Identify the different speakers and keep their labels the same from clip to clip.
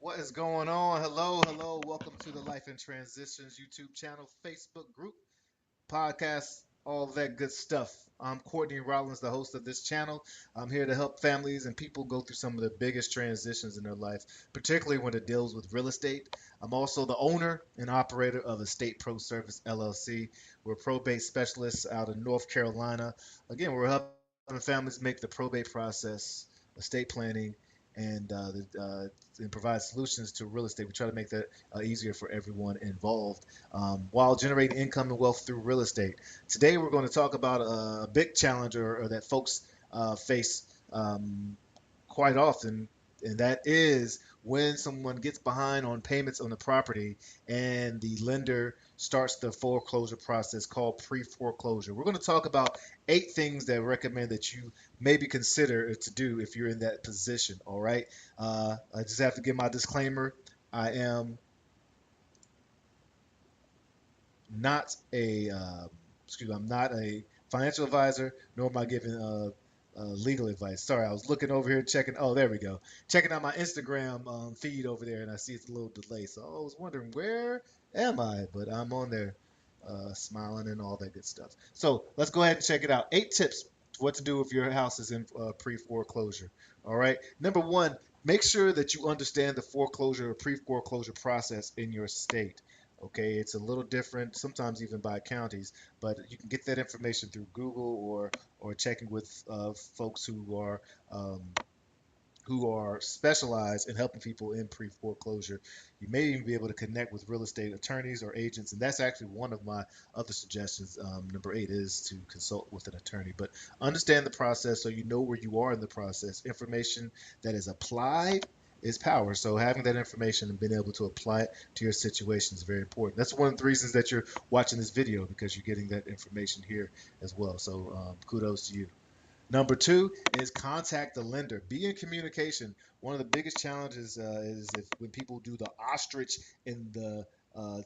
Speaker 1: What is going on? Hello, hello. Welcome to the Life in Transitions YouTube channel, Facebook group, podcast, all that good stuff. I'm Courtney Rollins, the host of this channel. I'm here to help families and people go through some of the biggest transitions in their life, particularly when it deals with real estate. I'm also the owner and operator of Estate Pro Service LLC. We're probate specialists out of North Carolina. Again, we're helping families make the probate process, estate planning, and provide solutions to real estate. We try to make that easier for everyone involved while generating income and wealth through real estate. Today, we're going to talk about a big challenge or that folks face quite often, and that is when someone gets behind on payments on the property and the lender starts the foreclosure process called pre-foreclosure. We're going to talk about 8 things that I recommend that you maybe consider to do if you're in that position. All right. I just have to give my disclaimer. I am not a excuse me, I'm not a financial advisor, nor am I giving legal advice. Sorry, I was looking over here checking. Oh, there we go. Checking out my Instagram feed over there, and I see it's a little delay. So I was wondering where am I? But I'm on there, smiling and all that good stuff. So let's go ahead and check it out. 8 tips to what to do if your house is in pre-foreclosure. All right. Number one, make sure that you understand the foreclosure or pre-foreclosure process in your state. Okay, it's a little different, sometimes even by counties, but you can get that information through Google or checking with folks um, who are specialized in helping people in pre-foreclosure. You may even be able to connect with real estate attorneys or agents, and that's actually one of my other suggestions. Number 8 is to consult with an attorney, but understand the process so you know where you are in the process. Information that is applied is power. So having that information and being able to apply it to your situation is very important. That's one of the reasons that you're watching this video, because you're getting that information here as well. So kudos to you. Number 2 is contact the lender. Be in communication. One of the biggest challenges is if when people do the ostrich in the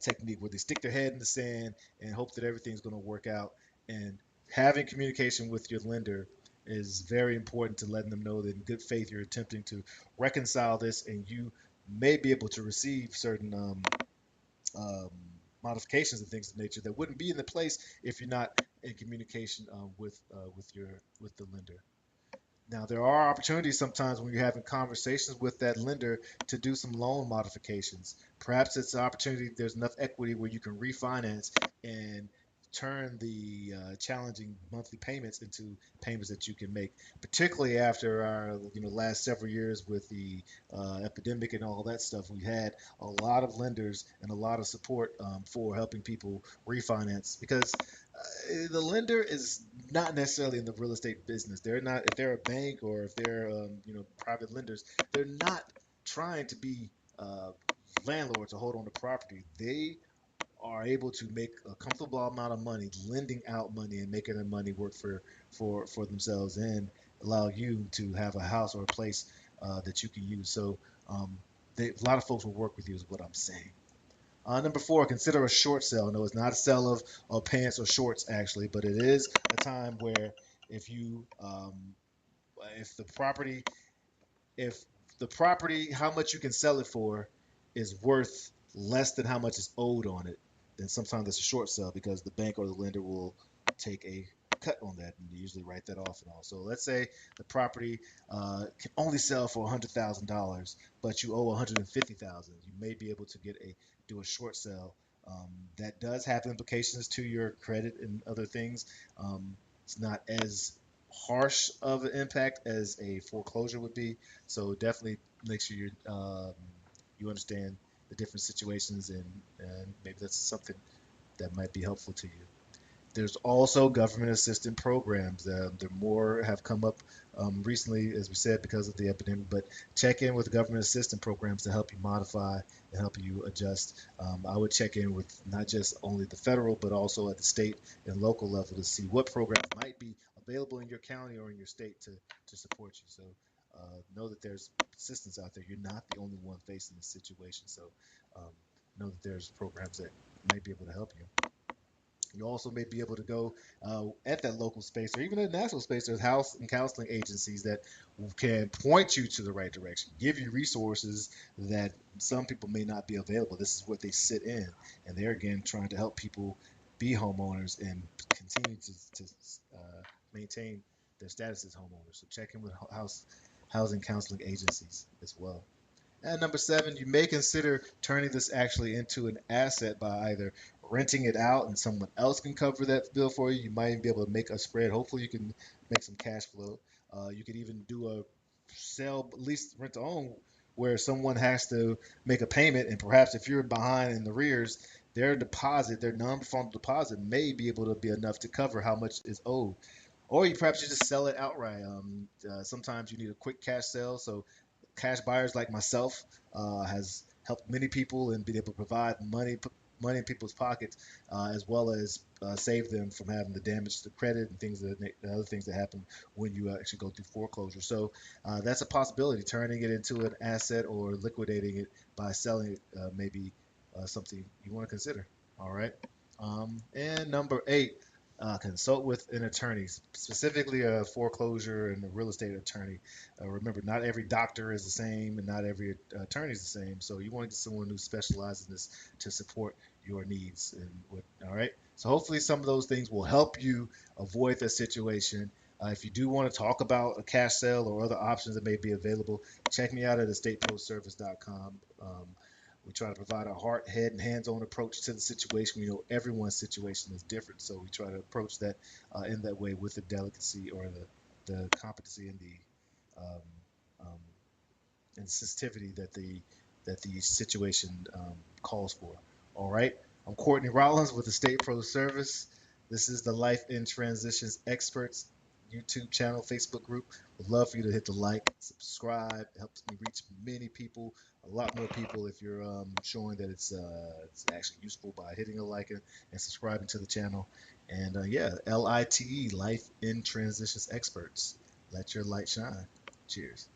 Speaker 1: technique, where they stick their head in the sand and hope that everything's going to work out. And having communication with your lender is very important, to letting them know that in good faith you're attempting to reconcile this, and you may be able to receive certain um, modifications and things of nature that wouldn't be in the place if you're not in communication with the lender. Now, there are opportunities sometimes when you're having conversations with that lender to do some loan modifications. Perhaps it's an opportunity, there's enough equity where you can refinance and turn the challenging monthly payments into payments that you can make, particularly after our last several years with the epidemic and all that stuff. We had a lot of lenders and a lot of support for helping people refinance, because the lender is not necessarily in the real estate business. They're not, if they're a bank or if they're private lenders, they're not trying to be uh, landlords to hold on to property. They are able to make a comfortable amount of money lending out money and making their money work for themselves, and allow you to have a house or a place that you can use. So a lot of folks will work with you, is what I'm saying. Number 4, consider a short sale. No, it's not a sale of pants or shorts actually, but it is a time where if you if the property if the property, how much you can sell it for, is worth less than how much is owed on it, then sometimes it's a short sale, because the bank or the lender will take a cut on that and usually write that off and all. So let's say the property can only sell for $100,000, but you owe $150,000. You may be able to do a short sale. That does have implications to your credit and other things. It's not as harsh of an impact as a foreclosure would be. So definitely make sure you understand the different situations, and maybe that's something that might be helpful to you. There's also government assistance programs. There more have come up recently, as we said, because of the epidemic. But check in with government assistance programs to help you modify and help you adjust. I would check in with not just only the federal, but also at the state and local level to see what programs might be available in your county or in your state to support you. So know that there's assistance out there. You're not the only one facing this situation. So um, know that there's programs that may be able to help you. You also may be able to go at that local space or even a national space. There's house and counseling agencies that can point you to the right direction, give you resources that some people may not be available. This is what they sit in, and they're again trying to help people be homeowners and continue to maintain their status as homeowners. So check in with housing counseling agencies as well. And number seven, you may consider turning this actually into an asset by either renting it out and someone else can cover that bill for you. You might even be able to make a spread. Hopefully, you can make some cash flow. You could even do a sell, lease, rent to own, where someone has to make a payment, and perhaps if you're behind in the rears, their deposit, their non-refundable deposit, may be able to be enough to cover how much is owed. Or you perhaps you just sell it outright. Sometimes you need a quick cash sale, so cash buyers like myself has helped many people and been able to provide money, put money in people's pockets, as well as save them from having the damage to credit and things that the other things that happen when you actually go through foreclosure. So that's a possibility. Turning it into an asset or liquidating it by selling it maybe something you want to consider. All right. And number eight, consult with an attorney, specifically a foreclosure and a real estate attorney. Remember, not every doctor is the same, and not every attorney is the same. So you want to get someone who specializes in this to support your needs. And all right. So hopefully, some of those things will help you avoid that situation. If you do want to talk about a cash sale or other options that may be available, check me out at estateproservice.com. We try to provide a heart, head, and hands-on approach to the situation. We know everyone's situation is different, so we try to approach that in that way with the delicacy or the competency and um, um, sensitivity that the situation calls for. All right, I'm Courtney Rollins with the State Pro Service. This is the Life in Transitions Experts YouTube channel, Facebook group. Would love for you to hit the like, subscribe. It helps me reach many people, a lot more people if you're showing that it's actually useful by hitting a like and subscribing to the channel. And yeah, LITE, Life in Transitions Experts. Let your light shine. Cheers.